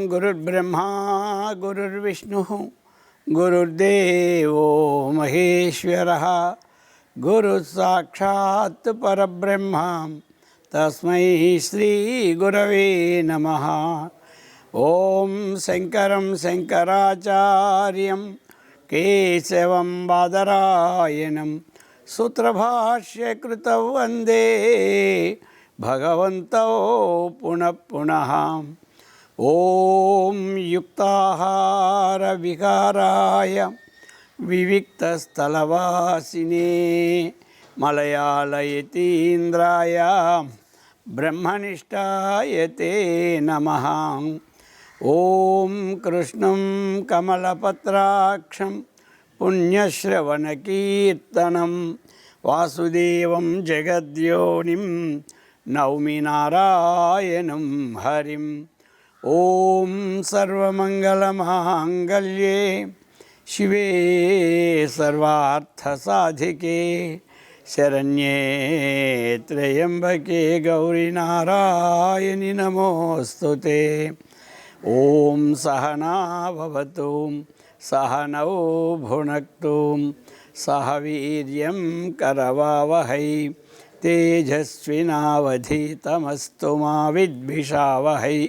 गुरुर्ब्रह्मा गुरुर्विष्णुः गुरुर्देवो महेश्वरः गुरुसाक्षात् परब्रह्म तस्मै श्रीगुरवे नमः। ओं शंकरं शंकराचार्यं केशवं बादरायणं सूत्रभाष्यकृतौ वन्दे भगवन्तौ पुनः पुनः। ओं युक्ताहार विकाराय विविक्तस्थलवासिने मलयालयतीन्द्राय ब्रह्मनिष्ठाय ते नमः। ओं कृष्णं कमलपत्राक्षं पुण्यश्रवणकीर्तनं वासुदेवं जगद्योनिं नौमि नारायणं हरिम्। ओं सर्वमंगलमांगल्ये शिवे सर्वार्थसाधिके शरण्ये त्र्यंबके गौरी नारायणि नमोस्तुते। ओं सहना भवतु सहनौ भुनक्तु सह वीर्यं करवावहै तेजस्विनावधीतमस्तु मा विद्विषावहै।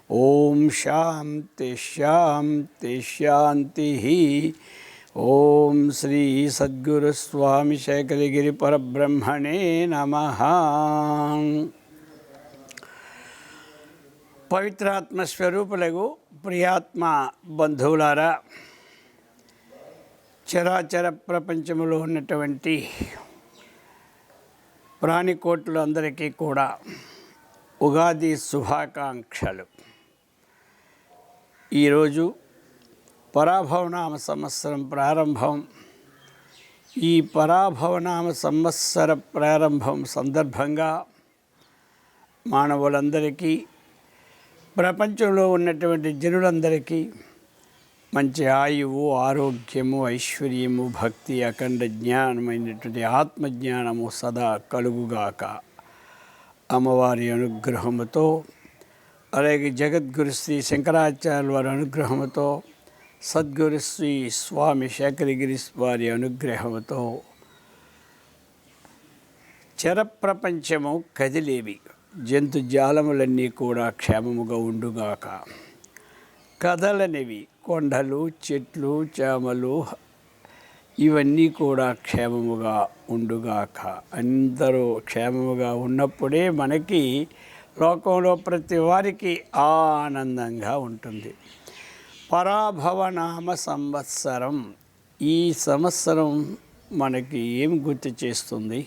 ओं शांति शांति शांति। ओं श्री सद्गुरु स्वामी शेखरगिरि परब्रह्मणे नमः। పవిత్రాత్మ స్వరూపులకు ప్రియాత్మ బంధువులారా, చరాచర ప్రపంచంలో ఉన్నటువంటి ప్రాణికోట్లందరికీ కూడా ఉగాది శుభాకాంక్షలు. ఈరోజు పరాభవనామ సంవత్సరం ప్రారంభం. ఈ పరాభవనామ సంవత్సర ప్రారంభం సందర్భంగా మానవులందరికీ, ప్రపంచంలో ఉన్నటువంటి జనులందరికీ మంచి ఆయువు, ఆరోగ్యము, ఐశ్వర్యము, భక్తి, అఖండ జ్ఞానమైనటువంటి ఆత్మజ్ఞానము సదా కలుగుగాక. అమ్మవారి అనుగ్రహముతో, అలాగే జగద్గురు శ్రీ శంకరాచార్యుల వారి అనుగ్రహముతో, సద్గురు శ్రీ స్వామి శేఖరగిరి వారి అనుగ్రహముతో చరప్రపంచము కదిలేవి జంతుజాలములన్నీ కూడా క్షేమముగా ఉండుగాక. కదలనివి కొండలు, చెట్లు, చేమలు ఇవన్నీ కూడా క్షేమముగా ఉండుగాక. అందరూ క్షేమముగా ఉన్నప్పుడే మనకి లోకంలో ప్రతి వారికి ఆనందంగా ఉంటుంది. పరాభవనామ సంవత్సరం. ఈ సంవత్సరం మనకి ఏం గుర్తు చేస్తుంది?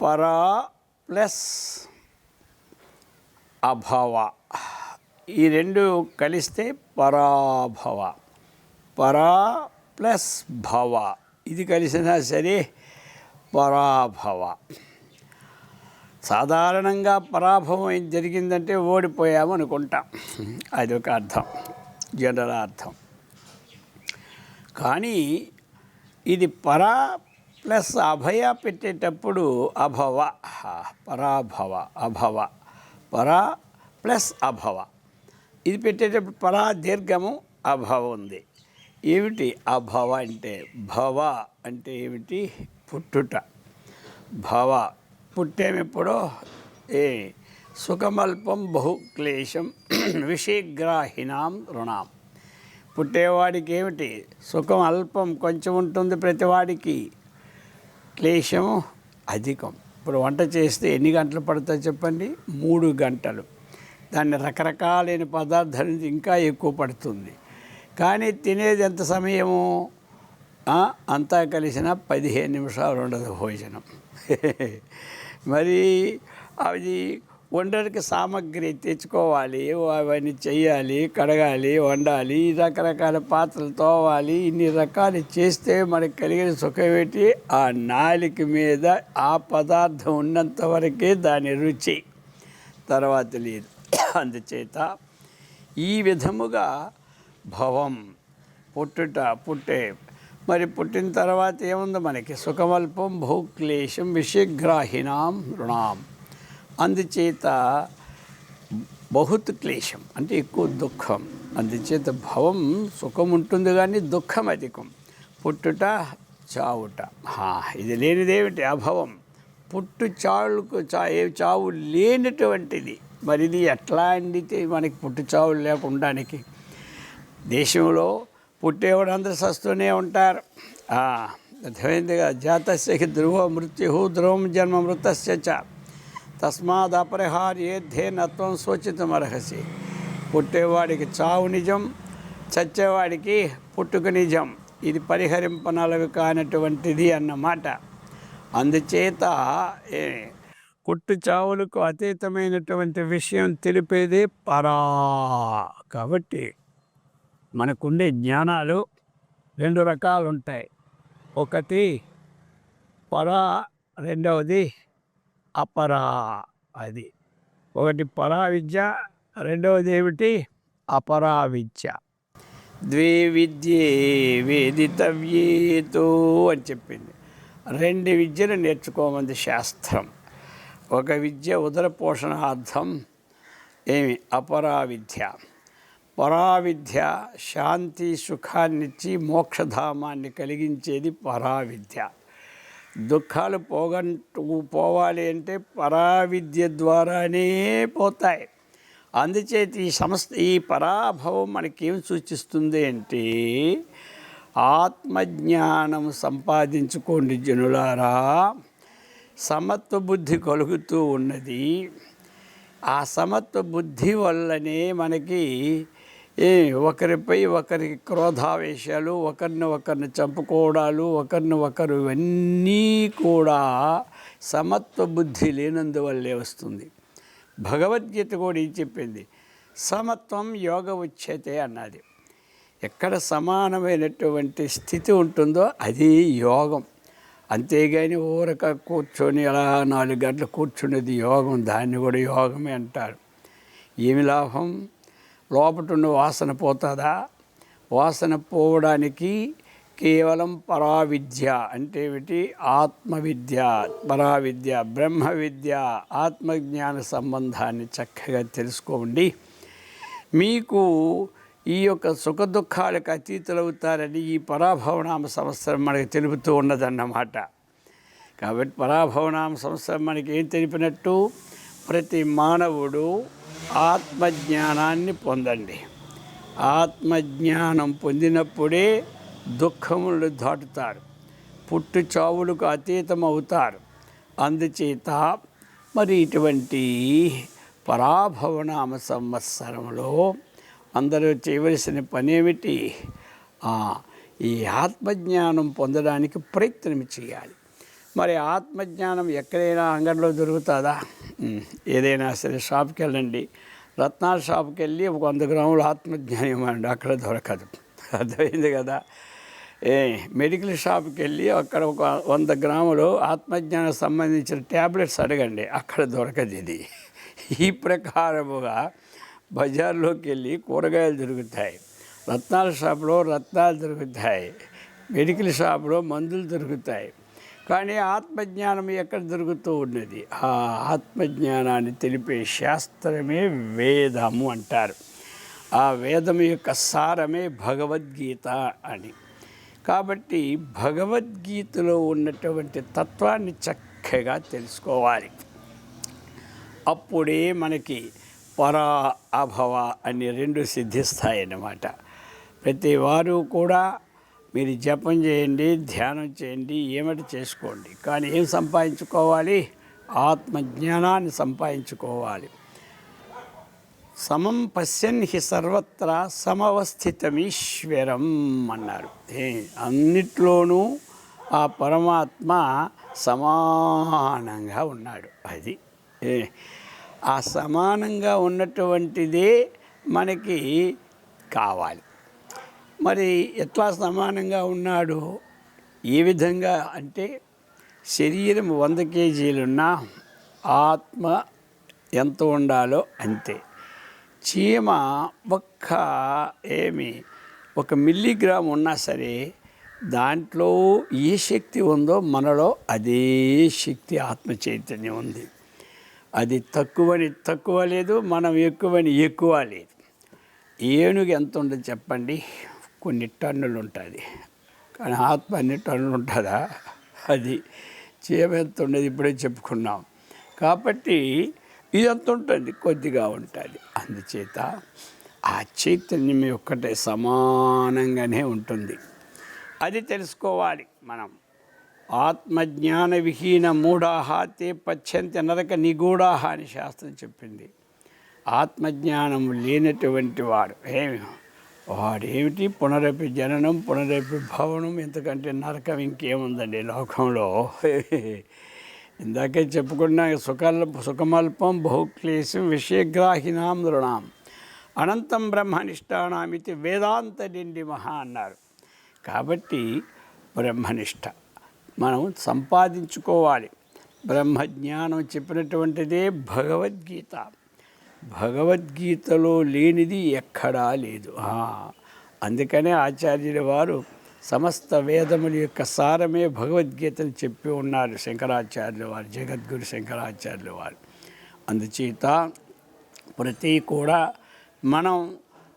పరా ప్లస్ అభవ, ఈ రెండు కలిస్తే పరాభవ. పరా ప్లస్ భవ, ఇది కలిసినా సరే పరాభవ. సాధారణంగా పరాభవం ఏం జరిగిందంటే ఓడిపోయాము అనుకుంటాం, అదొక అర్థం, జనరల్ అర్థం. కానీ ఇది పరా ప్లస్ అభయ పెట్టేటప్పుడు అభవ, పరాభవ, అభవ, పరా ప్లస్ అభవ. ఇది పెట్టేటప్పుడు పరా దీర్ఘము, అభవ ఉంది. ఏమిటి అభవ అంటే? భవ అంటే ఏమిటి? పుట్టుట. భవ పుట్టేమెప్పుడో సుఖమల్పం బహుక్లేశం విషయగ్రాహిణాం రుణాం. పుట్టేవాడికి ఏమిటి? సుఖం అల్పం, కొంచెం ఉంటుంది ప్రతివాడికి. క్లేశము అధికం. ఇప్పుడు వంట చేస్తే ఎన్ని గంటలు పడుతుంది చెప్పండి? 3 గంటలు. దాన్ని రకరకాలైన పదార్థాల నుంచి ఇంకా ఎక్కువ పడుతుంది. కానీ తినేది ఎంత సమయము? అంతా కలిసిన 15 నిమిషాలు ఉండదు భోజనం. మరి అది వండడానికి సామాగ్రి తెచ్చుకోవాలి, అవన్నీ చెయ్యాలి, కడగాలి, వండాలి, రకరకాల పాత్రలు తోవాలి. ఇన్ని రకాలు చేస్తే మనకు కలిగిన సుఖం ఏంటి? ఆ నాలిక మీద ఆ పదార్థం ఉన్నంత వరకే దాని రుచి, తర్వాత లేదు. అందుచేత ఈ విధముగా భవం పుట్టే, మరి పుట్టిన తర్వాత ఏముంది మనకి? సుఖమల్పం బహుక్లేశం విషగ్రాహిణాం రుణాం. అందుచేత బహుత్ క్లేశం అంటే ఎక్కువ దుఃఖం. అందుచేత భవం సుఖం ఉంటుంది కానీ దుఃఖం అధికం. పుట్టుట చావుట, ఇది లేనిదేమిటి? అభవం. చావు లేనటువంటిది. మరి ఇది ఎట్లా అండితే మనకి పుట్టు చావులు లేకుండానికి? దేశంలో పుట్టేవాడు అందరూ సస్తూనే ఉంటారు. అర్థమైందిగా. జాతస్య ధ్రువ మృత్యు ధ్రువం జన్మ మృతస్య చ తస్మాత్ అపరిహార్యేద్ధే నత్వం శోచితమర్హసి. పుట్టేవాడికి చావు నిజం, చచ్చేవాడికి పుట్టుక నిజం. ఇది పరిహరింపనలవి కానటువంటిది అన్నమాట. అందుచేత పుట్టు చావులకు అతీతమైనటువంటి విషయం తెలిపేదే పరా. కాబట్టి మనకుండే జ్ఞానాలు 2 రకాలు ఉంటాయి. ఒకటి పరా, రెండవది అపరా. అది ఒకటి పరా విద్య, రెండవది ఏమిటి? అపరా విద్య. ద్వే విద్యే వేదితవ్యేతో అని చెప్పింది. 2 విద్యలు నేర్చుకోమంది శాస్త్రం. ఒక విద్య ఉదర పోషణార్థం, అపరా విద్య. పరావిద్య శాంతి సుఖాన్నిచ్చి మోక్షధామాన్ని కలిగించేది పరావిద్య. దుఃఖాలు పోవాలి అంటే పరావిద్య ద్వారానే పోతాయి. అందుచేత ఈ పరాభవం మనకేం సూచిస్తుంది అంటే, ఆత్మజ్ఞానం సంపాదించుకోండి జనులారా. సమత్వ బుద్ధి కలుగుతూ ఉన్నది. ఆ సమత్వ బుద్ధి వల్లనే మనకి ఒకరిపై ఒకరికి క్రోధావేశాలు, ఒకరిని చంపుకోవడాలు, ఒకరు ఇవన్నీ కూడా సమత్వ బుద్ధి లేనందువల్లే వస్తుంది. భగవద్గీత కూడా ఏం చెప్పింది? సమత్వం యోగ ఉచ్యతే అన్నది. ఎక్కడ సమానమైనటువంటి స్థితి ఉంటుందో అది యోగం. అంతేగాని ఊరక కూర్చొని అలా 4 గంటలు కూర్చునేది యోగం. దాన్ని కూడా యోగమే అంటారు. ఏమి లాభం? లోపటున్న వాసన పోతుందా? వాసన పోవడానికి కేవలం పరావిద్య అంటే ఏమిటి? ఆత్మవిద్య, పరావిద్య, బ్రహ్మ విద్య, ఆత్మజ్ఞాన సంబంధాన్ని చక్కగా తెలుసుకోండి. మీకు ఈ యొక్క సుఖ దుఃఖాలకు అతీతులవుతారని ఈ పరాభవనామ సంవత్సరం మనకి తెలుపుతూ ఉన్నదన్నమాట. కాబట్టి పరాభవనామ సంవత్సరం మనకి ఏం తెలిపినట్టు? ప్రతి మానవుడు ఆత్మజ్ఞానాన్ని పొందండి. ఆత్మజ్ఞానం పొందినప్పుడే దుఃఖములు దాటుతారు, పుట్టు చావులకు అతీతం అవుతారు. అందుచేత మరి ఇటువంటి పరాభవనామ సంవత్సరంలో అందరూ చేయవలసిన పనేమిటి? ఈ ఆత్మజ్ఞానం పొందడానికి ప్రయత్నం చేయాలి. మరి ఆత్మజ్ఞానం ఎక్కడైనా అంగడిలో దొరుకుతుందా? ఏదైనా సరే షాప్కి వెళ్ళండి, రత్నాల షాప్కి వెళ్ళి 100 గ్రాములు ఆత్మజ్ఞానం ఇవ్వండి, అక్కడ దొరకదు. అర్థమైంది కదా? మెడికల్ షాప్కి వెళ్ళి అక్కడ 100 గ్రాములు ఆత్మజ్ఞానం సంబంధించిన ట్యాబ్లెట్స్ అడగండి, అక్కడ దొరకదు. ఇది ఈ ప్రకారముగా బజార్లోకి వెళ్ళి కూరగాయలు దొరుకుతాయి, రత్నాల షాపులో రత్నాలు దొరుకుతాయి, మెడికల్ షాపులో మందులు దొరుకుతాయి. కానీ ఆత్మజ్ఞానం ఎక్కడ దొరుకుతూ ఉన్నది? ఆ ఆత్మజ్ఞానాన్ని తెలిపే శాస్త్రమే వేదము అంటారు. ఆ వేదం యొక్క సారమే భగవద్గీత అని. కాబట్టి భగవద్గీతలో ఉన్నటువంటి తత్వాన్ని చక్కగా తెలుసుకోవాలి. అప్పుడే మనకి పరా అభవ అని 2 సిద్ధిస్తాయన్నమాట. ప్రతి వారు కూడా మీరు జపం చేయండి, ధ్యానం చేయండి, ఏమిటి చేసుకోండి, కానీ ఏం సంపాదించుకోవాలి? ఆత్మజ్ఞానాన్ని సంపాదించుకోవాలి. సమం పశ్యన్ హి సర్వత్రా సమవస్థితమీశ్వరం అన్నారు. అన్నిట్లోనూ ఆ పరమాత్మ సమానంగా ఉన్నాడు. అది ఆ సమానంగా ఉన్నటువంటిదే మనకి కావాలి. మరి ఎట్లా సమానంగా ఉన్నాడు, ఏ విధంగా అంటే శరీరం 100 కేజీలున్నా ఆత్మ ఎంత ఉండాలో అంతే. చీమ ఒక మిల్లీగ్రామ్ ఉన్నా సరే దాంట్లో ఏ శక్తి ఉందో మనలో అదే శక్తి ఆత్మ చైతన్యం ఉంది. అది తక్కువని తక్కువ లేదు, మనం ఎక్కువని ఎక్కువ లేదు. ఏనుగు ఎంత ఉండదు చెప్పండి? కొన్ని టన్నులు ఉంటుంది, కానీ ఆత్మ అన్ని టన్నులు ఉంటుందా? అది చీమ ఎంత ఉండదు, ఇప్పుడే చెప్పుకున్నాం. కాబట్టి ఇది ఎంత ఉంటుంది, కొద్దిగా ఉంటుంది. అందుచేత ఆ చైతన్యం ఒక్కటే సమానంగానే ఉంటుంది. అది తెలుసుకోవాలి మనం. ఆత్మజ్ఞాన విహీన మూఢాహ తే పశ్యంతి నరక నిగూఢాహ అని శాస్త్రం చెప్పింది. ఆత్మజ్ఞానం లేనటువంటి వాడేమిటి పునరపి జననం పునరపి భవనం, ఎందుకంటే నరకం ఇంకేముందండి లోకంలో. ఇందాకే చెప్పుకున్నా, సుఖమల్పం బహుక్లేశం విషయగ్రాహినాం నృణాం అనంతం బ్రహ్మనిష్టానామితి వేదాంత నిండి మహా అన్నారు. కాబట్టి బ్రహ్మనిష్ట మనం సంపాదించుకోవాలి. బ్రహ్మజ్ఞానం చెప్పినటువంటిదే భగవద్గీత. భగవద్గీతలో లేనిది ఎక్కడా లేదు. అందుకనే ఆచార్యుల వారు సమస్త వేదముల యొక్క సారమే భగవద్గీతను చెప్పి ఉన్నారు శంకరాచార్యుల వారు, జగద్గురు శంకరాచార్యుల వారు. అందుచేత ప్రతి కూడా మనం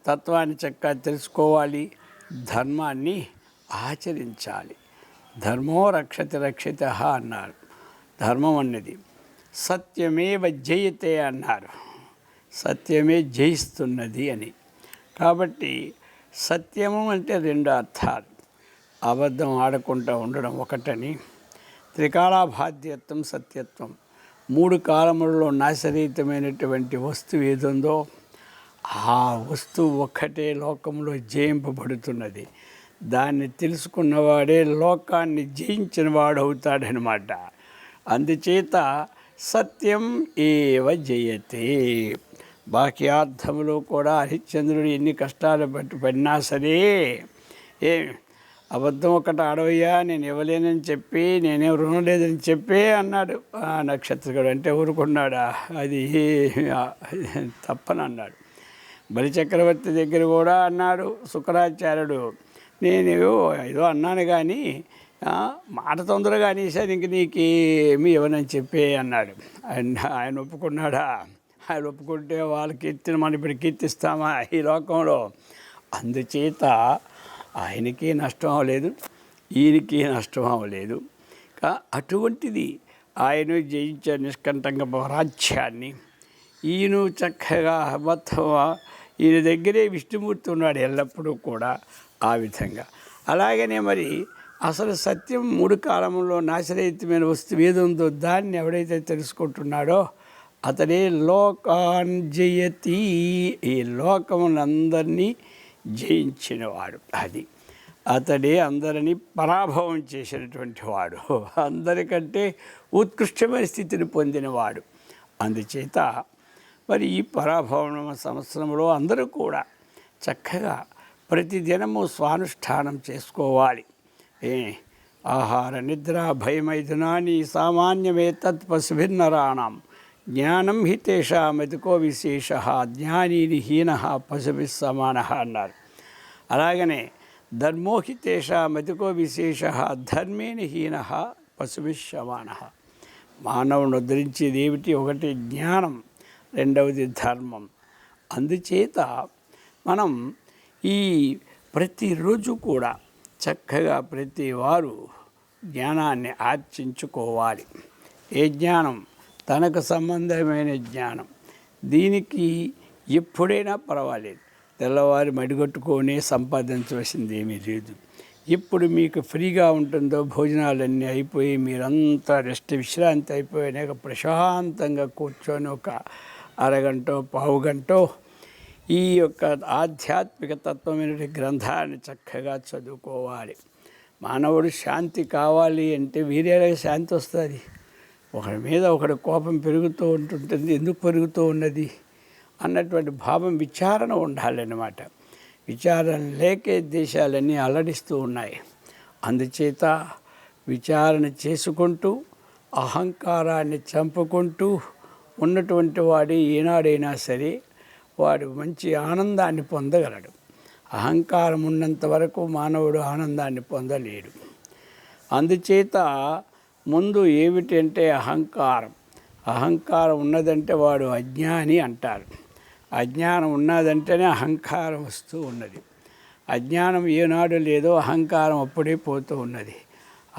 తత్వాన్ని చక్కగా తెలుసుకోవాలి, ధర్మాన్ని ఆచరించాలి. ధర్మో రక్షతి రక్షిత అన్నారు. ధర్మం అన్నది సత్యమేవ జయతే అన్నారు. సత్యమే జయిస్తున్నది అని. కాబట్టి సత్యము అంటే 2 అర్థాలు. అబద్ధం ఆడకుండా ఉండడం ఒకటని, త్రికాలాబాధ్యత్వం సత్యత్వం. 3 కాలములలో నాశరహితమైనటువంటి వస్తువు ఏదుందో ఆ వస్తువు ఒక్కటే లోకంలో జయింపబడుతున్నది. దాన్ని తెలుసుకున్నవాడే లోకాన్ని జయించిన వాడు అవుతాడనమాట. అందుచేత సత్యం ఏవ జయతే. బాహ్యార్థములో కూడా హరిశ్చంద్రుడు ఎన్ని కష్టాలు పడినా సరే, అబద్ధం ఒకటి ఆడవయ్యా, నేను ఇవ్వలేనని చెప్పి, నేనేం రుణం లేదని చెప్పే అన్నాడు ఆ నక్షత్రకుడు. అంటే ఊరుకున్నాడా? అది తప్పని అన్నాడు. బలిచక్రవర్తి దగ్గర కూడా అన్నాడు శుక్రాచార్యుడు, నేను ఏదో అన్నాను కానీ మాట తొందరగా అనేసాను, ఇంక నీకేమీ ఇవ్వనని చెప్పే అన్నాడు. ఆయన ఒప్పుకున్నాడా? ఆయన ఒప్పుకుంటే వాళ్ళు కీర్తిని మనం ఇప్పుడు కీర్తిస్తామా ఈ లోకంలో? అందుచేత ఆయనకి నష్టం అవ్వలేదు, ఈయనకి నష్టం అవ్వలేదు. అటువంటిది ఆయన జయించే నిష్కంఠంగా రాజ్యాన్ని. ఈయన చక్కగా మొత్తం ఈయన దగ్గరే విష్ణుమూర్తి ఉన్నాడు ఎల్లప్పుడూ కూడా. ఆ విధంగా అలాగనే మరి అసలు సత్యం 3 కాలంలో నాశరహితమైన వస్తువు ఏదుందో దాన్ని ఎవడైతే తెలుసుకుంటున్నాడో అతడే లోకాన్ జయతి. ఈ లోకములందరినీ జయించినవాడు. అది అతడే అందరినీ పరాభవం చేసినటువంటి వాడు, అందరికంటే ఉత్కృష్టమైన స్థితిని పొందినవాడు. అందుచేత మరి ఈ పరాభవం సంవత్సరంలో అందరూ కూడా చక్కగా ప్రతిదినము స్వానుష్ఠానం చేసుకోవాలి. ఆహార నిద్ర భయమైథునాని సామాన్యమే తత్పశుభిన్నరాణం జ్ఞానం హి తేషామతికో విశేష జ్ఞానీని హీన పశుభి సమాన అన్నారు. అలాగనే ధర్మో హి తేషామతికో విశేష ధర్మేణ హీన పశుభి సమాన. మానవుని ఉద్ధరించేది ఏమిటి? ఒకటి జ్ఞానం, రెండవది ధర్మం. అందుచేత మనం ఈ ప్రతిరోజు కూడా చక్కగా ప్రతి వారు జ్ఞానాన్ని ఆర్జించుకోవాలి. ఏ జ్ఞానం? తనకు సంబంధమైన జ్ఞానం. దీనికి ఎప్పుడైనా పర్వాలేదు, తెల్లవారి మడిగొట్టుకొని సంపాదించవలసింది ఏమీ లేదు. ఇప్పుడు మీకు ఫ్రీగా ఉంటుందో, భోజనాలన్నీ అయిపోయి మీరంతా విశ్రాంతి అయిపోయినాక ప్రశాంతంగా కూర్చొని ఒక అరగంట పావు గంట ఈ యొక్క ఆధ్యాత్మిక తత్వమైన గ్రంథాన్ని చక్కగా చదువుకోవాలి. మానవుడు శాంతి కావాలి అంటే వీరేలాగా శాంతి వస్తుంది? ఒకరి మీద ఒకరి కోపం పెరుగుతూ ఉంటుంటుంది. ఎందుకు పెరుగుతూ ఉన్నది అన్నటువంటి భావం, విచారణ ఉండాలన్నమాట. విచారణ లేకే దేశాలన్నీ అలడిస్తూ ఉన్నాయి. అందుచేత విచారణ చేసుకుంటూ అహంకారాన్ని చంపుకుంటూ ఉన్నటువంటి వాడు ఈనాడైనా సరే వాడు మంచి ఆనందాన్ని పొందగలడు. అహంకారం ఉన్నంత వరకు మానవుడు ఆనందాన్ని పొందలేడు. అందుచేత ముందు ఏమిటంటే అహంకారం ఉన్నదంటే వాడు అజ్ఞాని అంటారు. అజ్ఞానం ఉన్నదంటేనే అహంకారం వస్తూ ఉన్నది. అజ్ఞానం ఏనాడు లేదో అహంకారం అప్పుడే పోతూ ఉన్నది.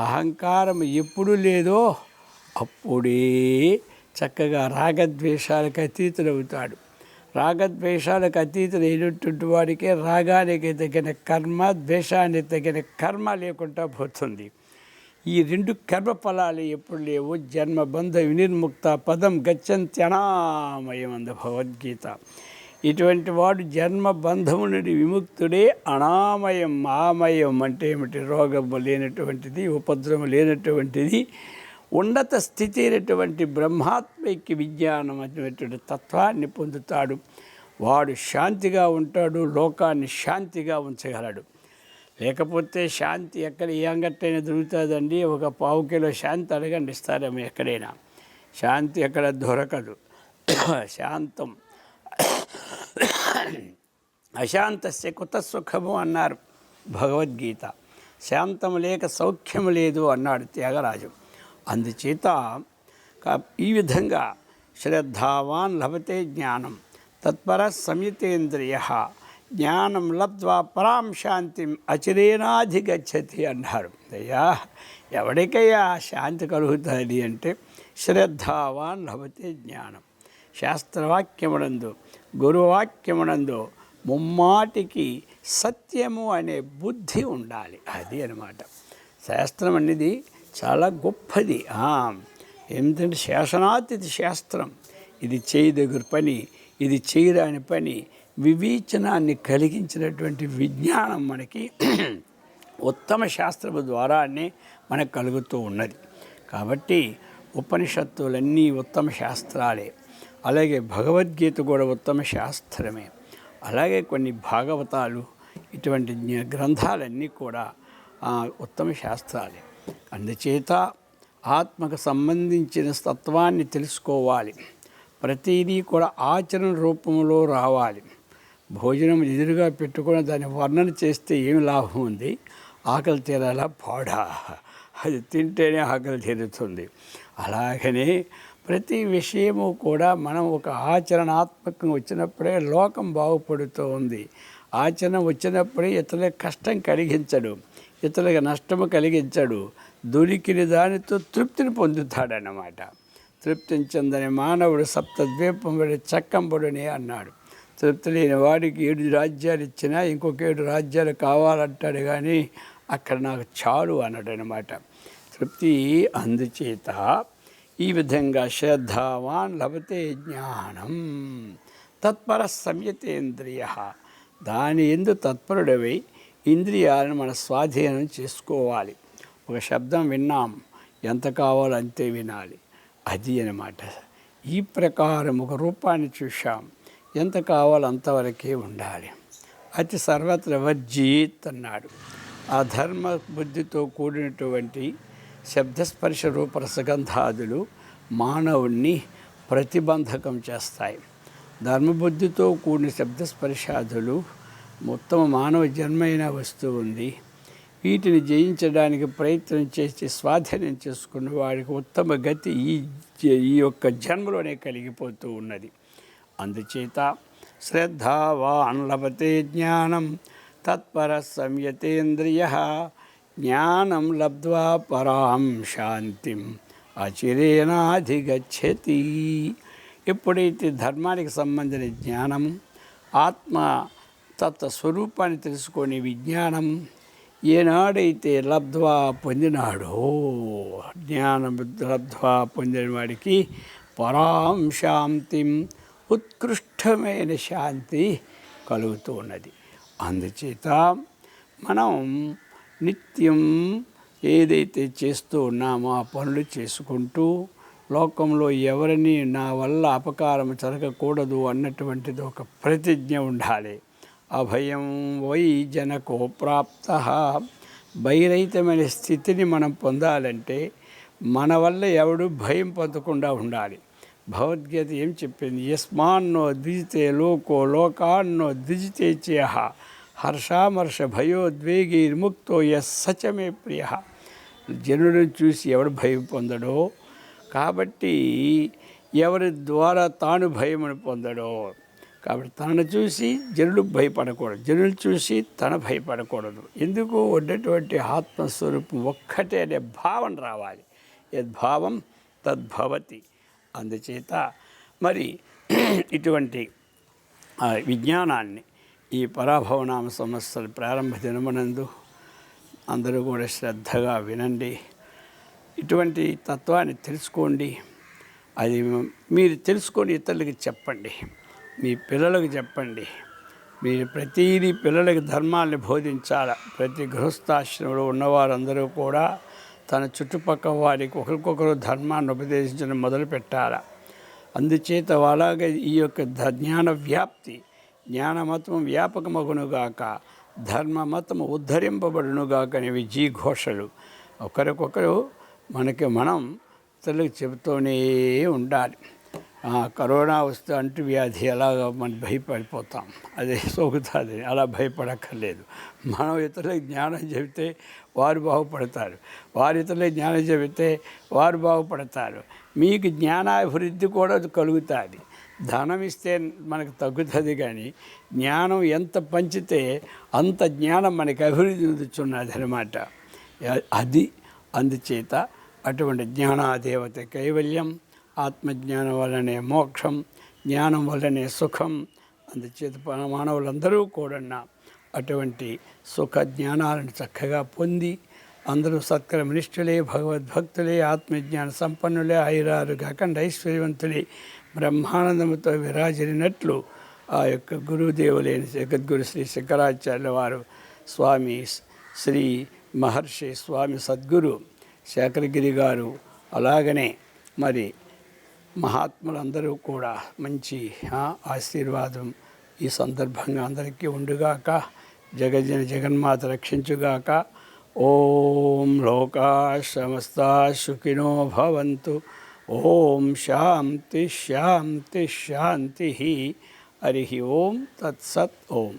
అహంకారం ఎప్పుడు లేదో అప్పుడే చక్కగా రాగద్వేషాలకు అతీతుడవుతాడు. రాగద్వేషాలకు అతీతుడైనటువంటి వాడికే రాగానికి తగిన కర్మ, ద్వేషానికి తగిన కర్మ లేకుండా పోతుంది. ఈ రెండు కర్మ ఫలాలు ఎప్పుడు లేవు. జన్మబంధ వినిర్ముక్త పదం గచ్చంత్యనామయమంద భగవద్గీత. ఇటువంటి వాడు జన్మబంధము నుండి విముక్తుడే. అనామయం, ఆమయం అంటే ఏమిటి? రోగము లేనటువంటిది, ఉపద్రవం లేనటువంటిది, ఉన్నత స్థితి అయినటువంటి బ్రహ్మాత్మైక్య విజ్ఞానం అనేటువంటి తత్వాన్ని పొందుతాడు. వాడు శాంతిగా ఉంటాడు, లోకాన్ని శాంతిగా ఉంచగలడు. లేకపోతే శాంతి ఎక్కడ ఏ అంగట్టైనా దొరుకుతుందండి? ఒక పావు కిలో శాంతి అడగండి, ఇస్తారేమో ఎక్కడైనా. శాంతి ఎక్కడ దొరకదు. శాంతం అశాంతస్య కుత సుఖము అన్నారు భగవద్గీత. శాంతము లేక సౌఖ్యము లేదు అన్నాడు త్యాగరాజు. అందుచేత ఈ విధంగా శ్రద్ధావాన్ లభతే జ్ఞానం తత్పర సంయతేంద్రియ జ్ఞానం లబ్ధ్వా పరాం శాంతిం అచిరేనాధిగచ్చతి అన్నారు. అయ్యా, ఎవరికయ్యా శాంతి కలుగుతుంది అంటే శ్రద్ధావాన్ లభతే జ్ఞానం. శాస్త్రవాక్యమునందు, గురువాక్యమునందు ముమ్మాటికి సత్యము అనే బుద్ధి ఉండాలి. అది అన్నమాట. శాస్త్రం అనేది చాలా గొప్పది. ఏమిటంటే శాసనాతిథి శాస్త్రం. ఇది చేయదగిన పని, ఇది చేయరాని పని, వివేచనాన్ని కలిగించినటువంటి విజ్ఞానం మనకి ఉత్తమ శాస్త్రము ద్వారానే మనకు కలుగుతూ ఉన్నది. కాబట్టి ఉపనిషత్తులన్నీ ఉత్తమ శాస్త్రాలే. అలాగే భగవద్గీత కూడా ఉత్తమ శాస్త్రమే. అలాగే కొన్ని భాగవతాలు, ఇటువంటి గ్రంథాలన్నీ కూడా ఉత్తమ శాస్త్రాలే. అందుచేత ఆత్మకు సంబంధించిన తత్వాన్ని తెలుసుకోవాలి. ప్రతిదీ కూడా ఆచరణ రూపంలో రావాలి. భోజనం ఎదురుగా పెట్టుకుని దాన్ని వర్ణన చేస్తే ఏమి లాభం ఉంది? ఆకలి తీరాలా? పాడా. అది తింటేనే ఆకలి తీరుతుంది. అలాగనే ప్రతి విషయము కూడా మనం ఒక ఆచరణాత్మకం వచ్చినప్పుడే లోకం బాగుపడుతూ ఉంది. ఆచరణ వచ్చినప్పుడే ఇతరులకు కష్టం కలిగించడు, ఇతరులకు నష్టము కలిగించడు. దొరికిన దానితో తృప్తిని పొందుతాడన్నమాట. తృప్తిని చెందని మానవుడు సప్తద్వీపంబడి చక్కంబడుని అన్నాడు. తృప్తి లేని వాడికి 7 రాజ్యాలు ఇచ్చినా ఇంకొక 7 రాజ్యాలు కావాలంటాడు, కానీ అక్కడ నాకు చాలు అన్నాడు అనమాట. తృప్తి. అందుచేత ఈ విధంగా శ్రద్ధావాన్ లభతే జ్ఞానం తత్పర సంయతేంద్రియ. దాని ఎందు తత్పరుడవై ఇంద్రియాలను మన స్వాధీనం చేసుకోవాలి. ఒక శబ్దం విన్నాం, ఎంత కావాలో అంతే వినాలి. అది అన్నమాట. ఈ ప్రకారం ఒక రూపాన్ని చూశాం, ఎంత కావాలో అంతవరకే ఉండాలి. అతి సర్వత్ర వర్జీత్ అన్నాడు. ఆ ధర్మ బుద్ధితో కూడినటువంటి శబ్దస్పర్శ రూపరసగంధాదులు మానవుణ్ణి ప్రతిబంధకం చేస్తాయి. ధర్మబుద్ధితో కూడిన శబ్దస్పర్శాదులు మొత్తం మానవ జన్మైన వస్తువు ఉంది. వీటిని జయించడానికి ప్రయత్నం చేసి స్వాధీనం చేసుకున్న వాడికి ఉత్తమ గతి ఈ యొక్క జన్మలోనే కలిగిపోతూ ఉన్నది. అందుచేత శ్రద్ధావాన్ లభతే జ్ఞానం తత్పర సంయతేంద్రియ జ్ఞానం లబ్ధ్వా పరాం శాంతిం అచిరేనాధిగచ్చతి. ఎప్పుడైతే ధర్మానికి సంబంధించిన జ్ఞానం, ఆత్మ తత్వస్వరూపాన్ని తెలుసుకొని విజ్ఞానం ఏనాడైతే లబ్ధ్వా పొందినాడో, జ్ఞానం లబ్ధ్వా పొందిన వాడికి పరాం శాంతిం ఉత్కృష్ట సుఖమైన శాంతి కలుగుతూ ఉన్నది. అందుచేత మనం నిత్యం ఏదైతే చేస్తూ ఉన్నామో ఆ పనులు చేసుకుంటూ లోకంలో ఎవరిని నా వల్ల అపకారం జరగకూడదు అన్నటువంటిది ఒక ప్రతిజ్ఞ ఉండాలి. అభయం వై జనకో ప్రాప్త. భయరహితమైన స్థితిని మనం పొందాలంటే మన వల్ల ఎవడు భయం పొందకుండా ఉండాలి. భగవద్గీత ఏం చెప్పింది? యస్మాన్నో ద్విజితే లోకో లోకాన్నో ద్విజితే చేహ హర్షామర్ష భయోద్వేగైర్ముక్తో యస్ సచమే ప్రియ. జనులను చూసి ఎవడు భయం పొందడో, కాబట్టి ఎవరి ద్వారా తాను భయమును పొందడో, కాబట్టి తనను చూసి జనులు భయపడకూడదు, జనులు చూసి తన భయపడకూడదు. ఎందుకు? ఉన్నటువంటి ఆత్మస్వరూపం ఒక్కటే అనే భావన రావాలి. యద్భావం తద్భవతి. అందుచేత మరి ఇటువంటి విజ్ఞానాన్ని ఈ పరాభవనామ సంవత్సర ప్రారంభ దినమునందు అందరూ కూడా శ్రద్ధగా వినండి. ఇటువంటి తత్వాన్ని తెలుసుకోండి. అది మీరు తెలుసుకొని ఇతరులకు చెప్పండి, మీ పిల్లలకు చెప్పండి. మీరు ప్రతిదీ పిల్లలకి ధర్మాన్ని బోధించాలి. ప్రతి గృహస్థాశ్రమంలో ఉన్నవారందరూ కూడా తన చుట్టుపక్కల వారికి ఒకరికొకరు ధర్మాన్ని ఉపదేశించడం మొదలు పెట్టాలి. అందుచేత అలాగే ఈ యొక్క జ్ఞాన వ్యాప్తి, జ్ఞానమతం వ్యాపకమగునుగాక, ధర్మమతం ఉద్ధరింపబడునుగాక అనేవి జీఘోషలు. ఒకరికొకరు మనం ఇతరులకు చెబుతూనే ఉండాలి. కరోనా వస్తే అంటువ్యాధి ఎలాగ మనం భయపడిపోతాం, అదే సోకుతుంది. అలా భయపడక్కర్లేదు. మనం ఇతరులకు జ్ఞానం చెబితే వారు బాగుపడతారు, వారి ఇతరులకు జ్ఞానం చెబితే వారు బాగుపడతారు. మీకు జ్ఞానాభివృద్ధి కూడా కలుగుతుంది. ధనం ఇస్తే మనకు తగ్గుతుంది, కానీ జ్ఞానం ఎంత పంచితే అంత జ్ఞానం మనకి అభివృద్ధి చెందుతున్నది అన్నమాట. అది అందుచేత అటువంటి జ్ఞానాదేవత కైవల్యం, ఆత్మజ్ఞానం వల్లనే మోక్షం, జ్ఞానం వల్లనే సుఖం. అందుచేత మానవులందరూ కూడా అటువంటి సుఖ జ్ఞానాలను చక్కగా పొంది అందరూ సత్కర్మనిష్ఠులే, భగవద్భక్తులే, ఆత్మజ్ఞాన సంపన్నులే, ఐరారుగా అఖండ ఐశ్వర్యవంతులే, బ్రహ్మానందముతో విరాజిల్లినట్లు ఆ యొక్క గురుదేవులైన జగద్గురు శ్రీ శంకరాచార్యుల వారు, స్వామి శ్రీ మహర్షి స్వామి సద్గురు శేఖరగిరి గారు, అలాగనే మరి మహాత్ములందరూ కూడా మంచి ఆశీర్వాదం ఈ సందర్భంగా అందరికీ ఉండుగాక. జగన్మాత రక్షించుగాక. ఓం లోకా సమస్తా సుఖినో భవంతు. ఓం శాంతి శాంతి శాంతి. హరి ఓం తత్సత్. ఓం.